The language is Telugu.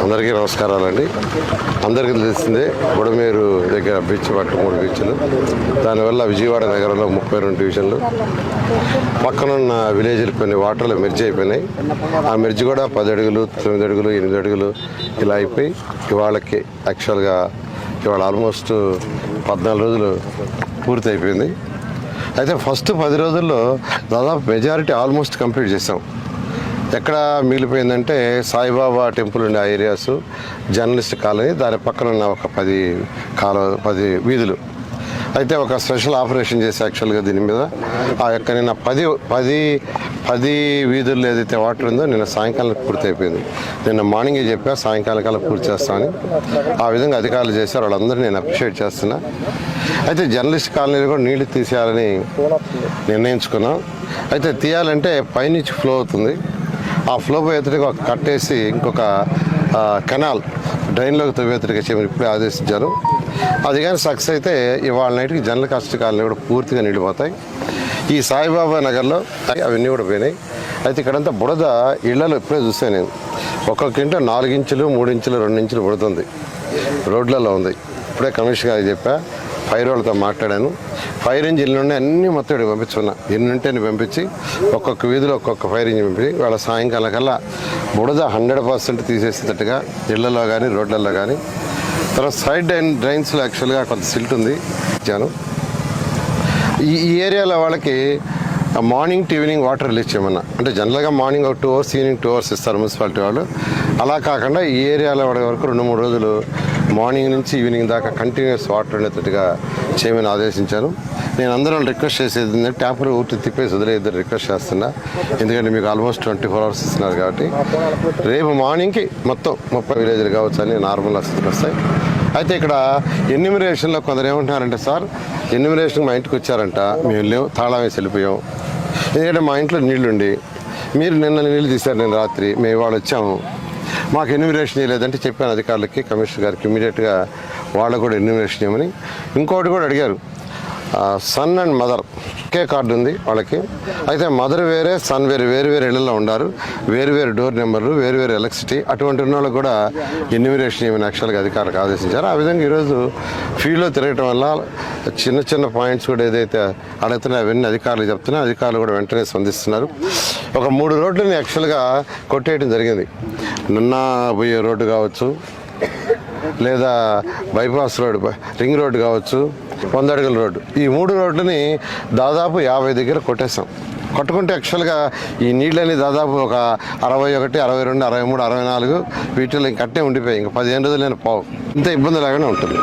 అందరికీ నమస్కారాలండి. అందరికీ తెలిసిందే బుడమేరు దగ్గర బీచ్ పట్టు 3 బీచ్లు. దానివల్ల విజయవాడ నగరంలో 32 డివిజన్లు, పక్కనున్న విలేజ్లు కొన్ని వాటర్లు మెర్జ్ అయిపోయినాయి. ఆ మెర్జ్ కూడా 10 అడుగులు, 9 అడుగులు, 8 అడుగులు ఇలా అయిపోయి ఇవాళకి యాక్చువల్గా ఇవాళ ఆల్మోస్ట్ 14 రోజులు పూర్తి అయిపోయింది. అయితే ఫస్ట్ 10 రోజుల్లో దాదాపు మెజారిటీ ఆల్మోస్ట్ కంప్లీట్ చేసాం. ఎక్కడ మిగిలిపోయిందంటే సాయిబాబా టెంపుల్ ఉండే ఆ ఏరియాస్, జర్నలిస్ట్ కాలనీ, దాని పక్కన ఉన్న ఒక 10 వీధులు. అయితే ఒక స్పెషల్ ఆపరేషన్ చేసి యాక్చువల్గా దీని మీద ఆ యొక్క నిన్న 10 వీధుల్లో ఏదైతే వాటర్ ఉందో నిన్న సాయంకాలం పూర్తి అయిపోయింది. నిన్న మార్నింగే చెప్పా సాయంకాలం కల్లా పూర్తి చేస్తామని. ఆ విధంగా అధికారులు చేశారు. వాళ్ళందరూ నేను అప్రిషియేట్ చేస్తున్నా. అయితే జర్నలిస్ట్ కాలనీలో కూడా నీళ్లు తీసేయాలని నిర్ణయించుకున్నాం. అయితే తీయాలంటే పైనుంచి ఫ్లో అవుతుంది. ఆ ఫ్లో పోయేతడికి ఒక కట్టేసి ఇంకొక కెనాల్ డ్రైన్లోకి తవ్వేతడికి చేయమని ఇప్పుడే ఆదేశించారు. అది కానీ సక్సెస్ అయితే ఇవాళ నైట్కి జనరల్ కాస్ట్ కాలనీ కూడా పూర్తిగా నిండిపోతాయి. ఈ సాయిబాబా నగర్లో అవన్నీ కూడా పోయినాయి. అయితే ఇక్కడంతా బుడద ఇళ్లలో ఇప్పుడే చూసాను నేను. ఒక్కొక్క ఇంట్లో 4 ఇంచులు, 3 ఇంచులు, 2 ఇంచులు బుడుతుంది, రోడ్లలో ఉంది. ఇప్పుడే కమిషనర్ గారికి చెప్పా, ఫైర్ వాళ్ళతో మాట్లాడాను. ఫైర్ ఇంజిన్లు నుండి అన్నీ మొత్తం ఇక్కడికి పంపించుకున్నా. ఎన్ని ఉంటే పంపించి ఒక్కొక్క వీధిలో ఒక్కొక్క ఫైర్ ఇంజిన్ పంపించి వాళ్ళ సాయంకాలం కల్లా బుడద 100% తీసేసేటట్టుగా ఇళ్లలో కానీ రోడ్లలో కానీ. తర్వాత సైడ్ డ్రైన్స్లో యాక్చువల్గా కొంత సిల్ట్ ఉంది ఇచ్చాను. ఈ ఏరియాలో వాళ్ళకి morning to evening water release చేయమన్నా. అంటే జనరల్గా మార్నింగ్ ఒక 2 అవర్స్, ఈవినింగ్ 2 అవర్స్ ఇస్తారు మున్సిపాలిటీ వాళ్ళు. అలా కాకుండా ఈ ఏరియాలో వాడే వరకు 2-3 రోజులు మార్నింగ్ నుంచి ఈవినింగ్ దాకా కంటిన్యూస్ వాటర్ ఉండేటట్టుగా చేయమని ఆదేశించాను. నేను అందరూ రిక్వెస్ట్ చేసేది ఏంటంటే ట్యాప్లు ఊటి తిప్పేసి వదిలేద్దరు రిక్వెస్ట్ చేస్తున్నా. ఎందుకంటే మీకు ఆల్మోస్ట్ 24 అవర్స్ ఇస్తున్నారు కాబట్టి రేపు మార్నింగ్కి మొత్తం 30 విలేజ్లు కావచ్చు అని నార్మల్ స్థితికి వస్తాయి. అయితే ఇక్కడ ఎన్యూమరేషన్లో కొందరు ఏమంటున్నారంటే, సార్ ఎన్యూమరేషన్ మా ఇంటికి వచ్చారంట, మేము లేవు, తాళం వేసి వెళ్ళిపోయాం. ఎందుకంటే మా ఇంట్లో నీళ్లుండి మీరు నిన్న నీళ్ళు తీశారు, నేను రాత్రి మేము ఇవాళ వచ్చాము, మాకు ఎన్యూమరేషన్ చేయలేదంటే చెప్పాను అధికారులకి, కమిషనర్ గారికి. ఇమీడియట్గా వాళ్ళకు కూడా ఎన్యూమరేషన్ చేయమని. ఇంకోటి కూడా అడిగారు, సన్ అండ్ మదర్ ఒకే కార్డు ఉంది వాళ్ళకి. అయితే మదర్ వేరే, సన్ వేరే, వేరు ఇళ్లలో ఉన్నారు, వేరు డోర్ నెంబర్లు, వేరు ఎలక్ట్రిసిటీ. అటువంటి ఉన్న వాళ్ళకి కూడా ఎన్యూమరేషన్ చేయమని యాక్చువల్గా అధికారులకు ఆదేశించారు. ఆ విధంగా ఈరోజు ఫీల్డ్లో తిరగటం వల్ల చిన్న పాయింట్స్ కూడా ఏదైతే అడుగుతున్నాయో అవన్నీ అధికారులు చెప్తున్నా, అధికారులు కూడా వెంటనే స్పందిస్తున్నారు. ఒక 3 రోడ్లని యాక్చువల్గా కొట్టేయడం జరిగింది. నిన్న పోయే రోడ్డు కావచ్చు, లేదా బైపాస్ రోడ్డు, రింగ్ రోడ్డు కావచ్చు, 100 అడుగుల రోడ్డు, ఈ 3 రోడ్లని దాదాపు 50 దగ్గర కొట్టేసాం. కొట్టుకుంటే యాక్చువల్గా ఈ నీళ్ళని దాదాపు ఒక 61, 62, 63, 64 వీటిలో ఇంకట్టే ఉండిపోయాయి. ఇంకా 15 రోజులు నేను పోవు. ఇంత ఇబ్బంది లాగానే ఉంటుంది.